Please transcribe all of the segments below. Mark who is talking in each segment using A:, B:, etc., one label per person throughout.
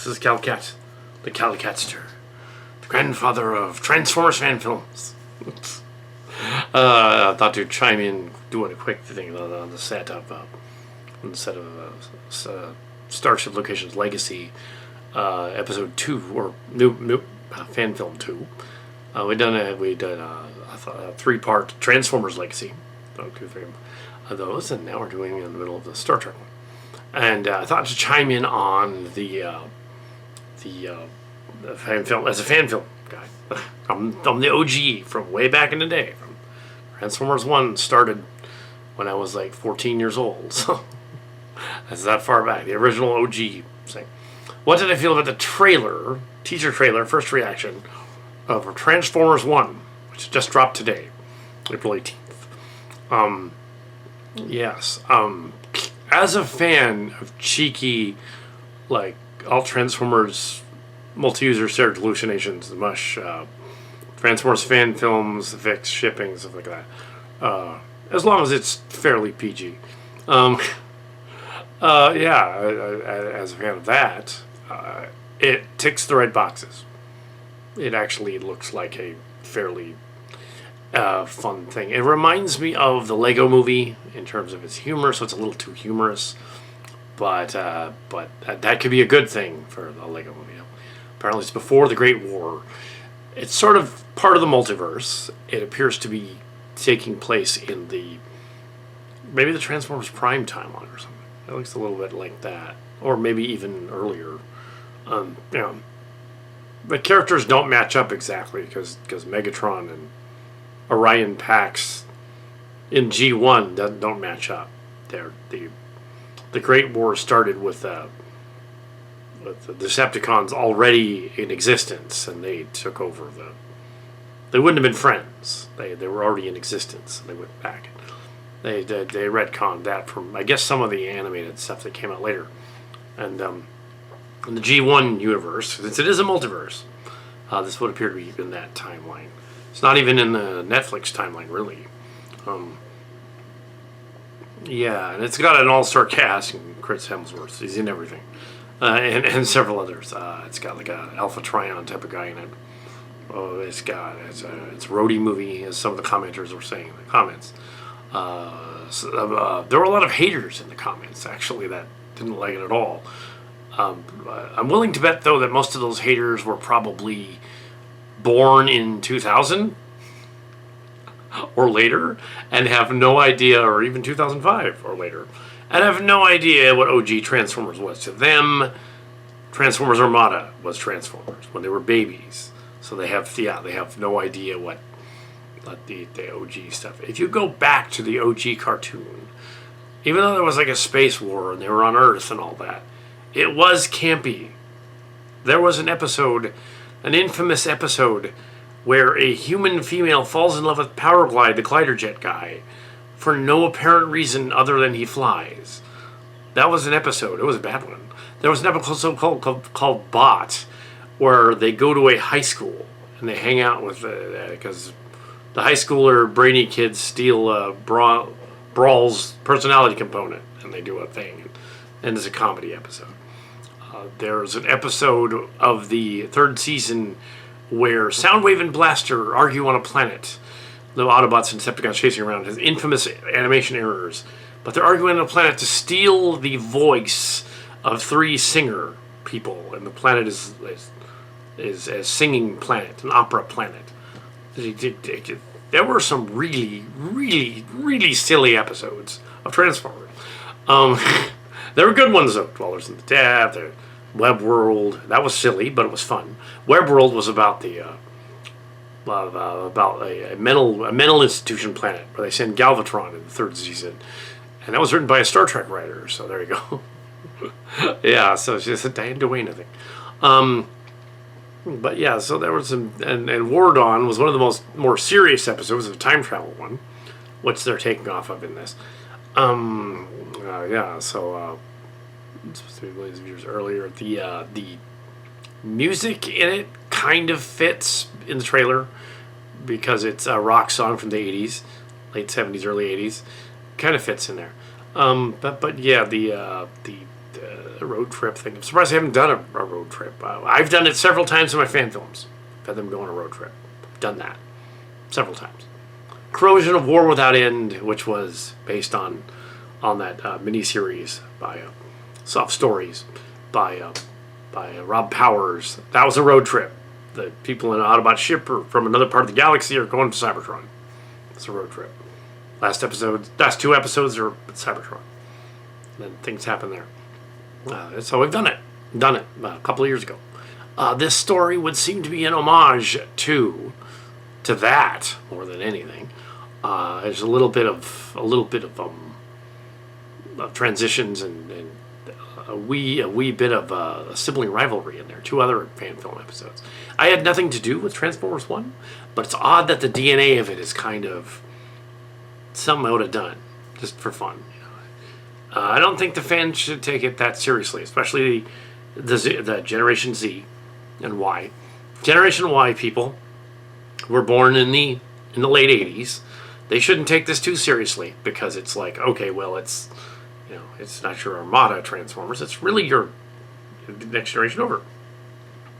A: This is Kal Kat, the Kal Katster, the grandfather of Transformers fan films. I thought to chime in, doing a quick thing on the set of Starship Locations Legacy, episode 2 or new fan film 2. We done a 3-part Transformers Legacy, 2, 3 of those, and now we're doing in the middle of the Star Trek one. And I thought to chime in on the fan film as a fan film guy. I'm the OG from way back in the day. From Transformers 1 started when I was like 14 years old. So that's that far back. The original OG thing. What did I feel about the trailer, teaser trailer, first reaction of Transformers 1, which just dropped today, April 18th? Yes. As a fan of cheeky, like, all Transformers multi-user shared hallucinations, the mush, Transformers fan films, fixed shipping, stuff like that, as long as it's fairly PG. As a fan of that, it ticks the right boxes. It actually looks like a fairly fun thing. It reminds me of the Lego Movie in terms of its humor, so it's a little too humorous. But that could be a good thing for the Lego Movie. Apparently, it's before the Great War. It's sort of part of the multiverse. It appears to be taking place in maybe the Transformers Prime timeline or something. It looks a little bit like that, or maybe even earlier. The characters don't match up exactly because Megatron and Orion Pax in G1 don't match up. The Great War started with the Decepticons already in existence, and they took over They wouldn't have been friends. They were already in existence, and they went back. They retconned that from, I guess, some of the animated stuff that came out later. And in the G1 universe, since it is a multiverse, this would appear to be in that timeline. It's not even in the Netflix timeline, really. And it's got an all-star cast, and Chris Hemsworth, he's in everything, and several others. It's got like a Alpha Trion type of guy in it. Oh, it's a roadie movie, as some of the commenters were saying in the comments. There were a lot of haters in the comments, actually, that didn't like it at all. I'm willing to bet, though, that most of those haters were probably born in 2000 or later and have no idea, or even 2005 or later, and have no idea what OG Transformers was. To them, Transformers Armada was Transformers when they were babies. So they have no idea what the OG stuff. If you go back to the OG cartoon, even though there was like a space war and they were on Earth and all that, it was campy. There was an infamous episode, where a human female falls in love with Powerglide, the glider jet guy, for no apparent reason other than he flies. That was an episode. It was a bad one. There was an episode called Bot, where they go to a high school and they hang out with because the high schooler brainy kids steal Brawl's personality component, and they do a thing, and it's a comedy episode. There's an episode of the 3rd season where Soundwave and Blaster argue on a planet. The Autobots and Decepticons chasing around, has infamous animation errors, but they're arguing on a planet to steal the voice of 3 singer people, and the planet is a singing planet, an opera planet. There were some really, really, really silly episodes of Transformers. There were good ones though. Dwellers in the Depth, Web World. That was silly, but it was fun. Web World was about about a mental institution planet where they send Galvatron in the 3rd season, and that was written by a Star Trek writer. So there you go. Yeah, so it's just a Diane Duane, I think. But yeah, so there was some, and War Dawn was one of the more serious episodes of a time travel one, which they're taking off of in this. Supposed to be millions of years earlier. The music in it kind of fits in the trailer because it's a rock song from the 80s, late 70s, early 80s. Kind of fits in there. But yeah, the road trip thing. I'm surprised I haven't done a road trip. I've done it several times in my fan films. I've had them go on a road trip. I've done that several times. Corrosion of War Without End, which was based on that miniseries by Soft Stories by Rob Powers. That was a road trip. The people in an Autobot ship or from another part of the galaxy are going to Cybertron. It's a road trip. Last two episodes are at Cybertron. And then things happen there. So we've done it. A couple of years ago. This story would seem to be an homage to that more than anything. There's a little bit of transitions and a wee bit of a sibling rivalry in there. 2 other fan film episodes. I had nothing to do with Transformers 1, but it's odd that the DNA of it is kind of something I would have done just for fun. I don't think the fans should take it that seriously, especially the Generation Z and Y. Generation Y people were born in the late 80s. They shouldn't take this too seriously because it's like, okay, well, it's not your Armada Transformers. It's really your next generation over.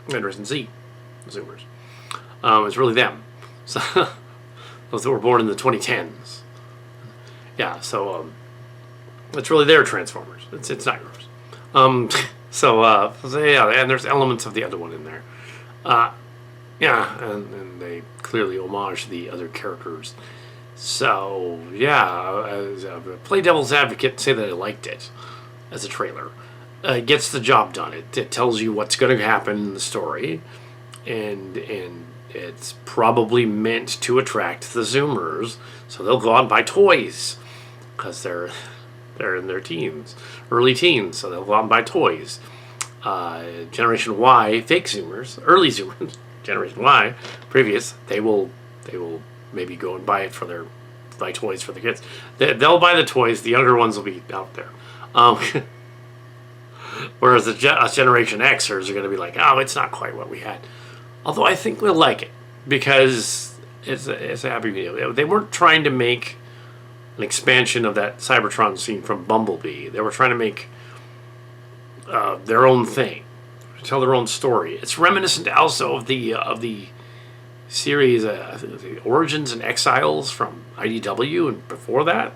A: Generation Z, Zoomers. It's really them. So those that were born in the 2010s. Yeah, so it's really their Transformers. It's not yours. So yeah, and there's elements of the other one in there. Yeah, and they clearly homage the other characters. So, yeah, as play devil's advocate and say that I liked it as a trailer. It gets the job done. It tells you what's going to happen in the story, and it's probably meant to attract the Zoomers, so they'll go out and buy toys because they're in their early teens, so they'll go out and buy toys. Generation Y, fake Zoomers, early Zoomers, Generation Y, previous, they will maybe go and buy toys for the kids. They'll buy the toys. The younger ones will be out there. Whereas the Generation Xers are going to be like, oh, it's not quite what we had. Although I think we'll like it because it's a happy video. They weren't trying to make an expansion of that Cybertron scene from Bumblebee. They were trying to make their own thing, tell their own story. It's reminiscent also of the series, the Origins and Exiles from IDW and before that.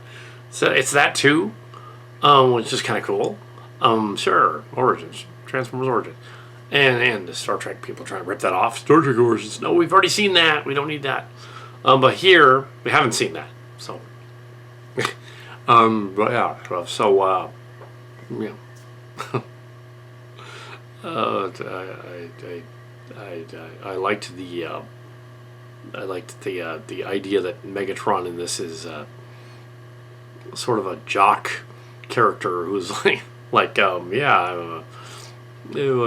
A: So it's that too, which is kind of cool. Sure, Origins, Transformers Origins. And the Star Trek people trying to rip that off. Star Trek Origins. No, we've already seen that. We don't need that. But here, we haven't seen that. So, but yeah. So, yeah. I liked the idea that Megatron in this is sort of a jock character who's I'm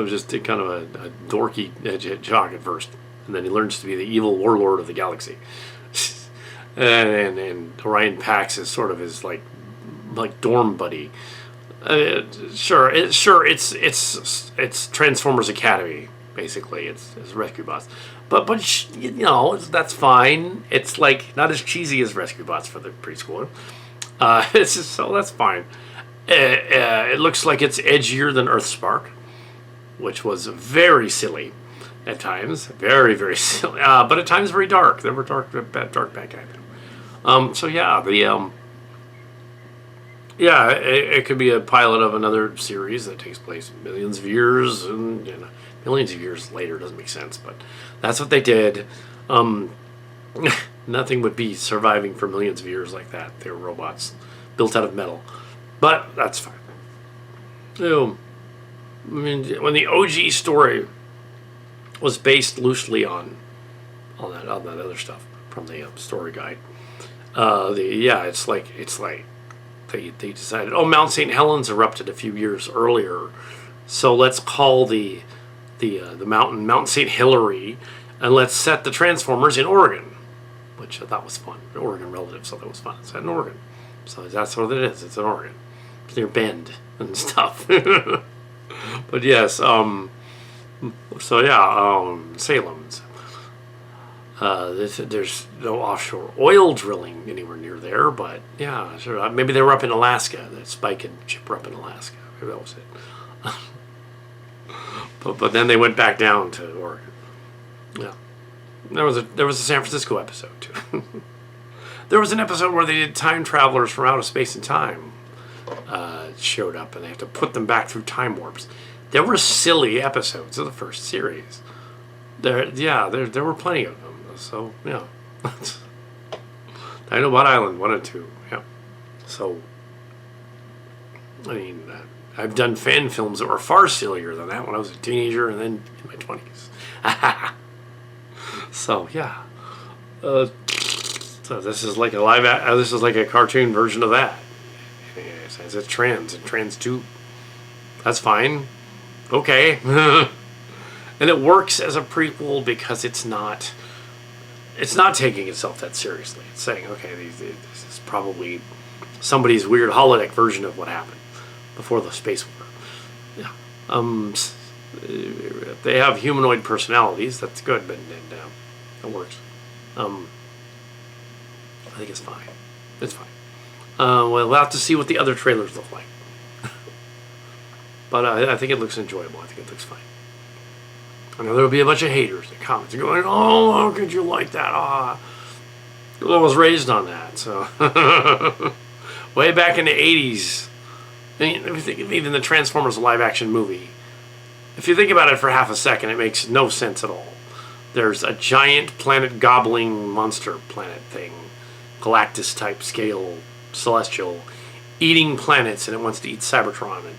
A: just kind of a dorky jock at first, and then he learns to be the evil warlord of the galaxy. and Orion Pax is sort of his like dorm buddy. It's Transformers Academy basically. It's Rescue Bots, but that's fine. It's like not as cheesy as Rescue Bots for the preschooler. So that's fine. It looks like it's edgier than Earthspark, which was very silly at times, very very silly, but at times very dark. There were dark bad guys. So yeah, it could be a pilot of another series that takes place millions of years and millions of years later. Doesn't make sense, but that's what they did. Nothing would be surviving for millions of years like that. They were robots built out of metal, but that's fine. So, I mean, when the OG story was based loosely on that other stuff from the story guide, it's like they decided, Mount St. Helens erupted a few years earlier, so let's call the mountain Mount St. Hilary, and let's set the Transformers in Oregon, which I thought was fun. Oregon relatives, so that was fun. It's set in Oregon, so that's what it is. It's in Oregon. It's near Bend and stuff. But yes, Salem. There's no offshore oil drilling anywhere near there, but yeah, sure. Maybe they were up in Alaska. That Spike and Chip were up in Alaska. Maybe that was it. But then they went back down to Oregon. Yeah. There was a San Francisco episode too. There was an episode where they did time travelers from outer space and time showed up, and they have to put them back through time warps. There were silly episodes of the first series. There were plenty of them. So yeah, Dinobot Island 1 and 2. Yeah. So I mean, I've done fan films that were far sillier than that when I was a teenager, and then in my 20s. So yeah. So this is like this is like a cartoon version of that. It's trans and trans 2. That's fine. Okay. And it works as a prequel because it's not taking itself that seriously. It's saying, okay, this is probably somebody's weird holodeck version of what happened before the space war. Yeah. They have humanoid personalities. That's good, but it works. I think it's fine. It's fine. We'll have to see what the other trailers look like. But I think it looks enjoyable. I think it looks fine. I know there will be a bunch of haters in comments going, "Oh, how could you like that? I was raised on that." So way back in the 80s, I mean, if you think of even the Transformers live-action movie, if you think about it for half a second, it makes no sense at all. There's a giant planet-gobbling monster planet thing, Galactus-type scale, celestial, eating planets, and it wants to eat Cybertron, and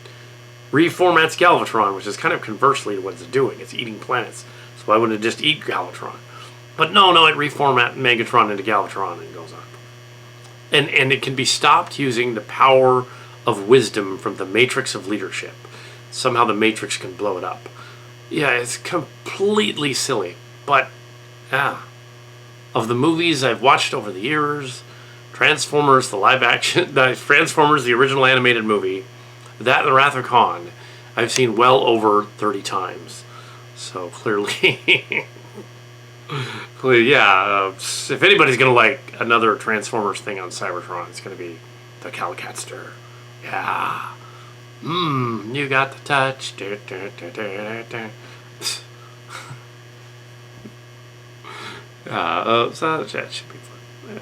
A: reformats Galvatron, which is kind of conversely to what it's doing. It's eating planets. So why wouldn't it just eat Galvatron? But no, it reformat Megatron into Galvatron and goes on. And it can be stopped using the power of wisdom from the matrix of leadership. Somehow the matrix can blow it up. Yeah, it's completely silly. But, of the movies I've watched over the years, Transformers, Transformers, the original animated movie, that and the Wrath of Khan, I've seen well over 30 times. So clearly, if anybody's going to like another Transformers thing on Cybertron, it's going to be the Kal Katster. Yeah. You got the touch. So that should be fun. Yeah.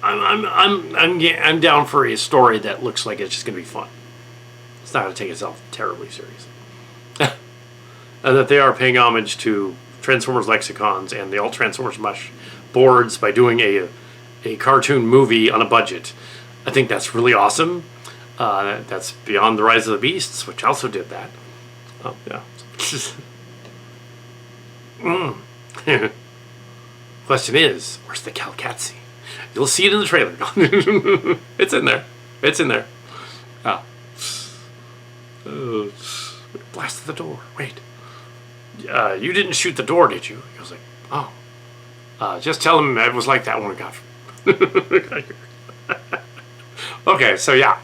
A: I'm down for a story that looks like it's just going to be fun. It's not going to take itself terribly seriously. And that they are paying homage to Transformers lexicons and the All Transformers Mush boards by doing a cartoon movie on a budget. I think that's really awesome. That's Beyond the Rise of the Beasts, which also did that. Oh, yeah. Question is, where's the Kal Kat scene? You'll see it in the trailer. It's in there. It's in there. Blasted the door. Wait. You didn't shoot the door, did you? He was like, oh. Just tell him it was like that when it got here. Okay, so yeah.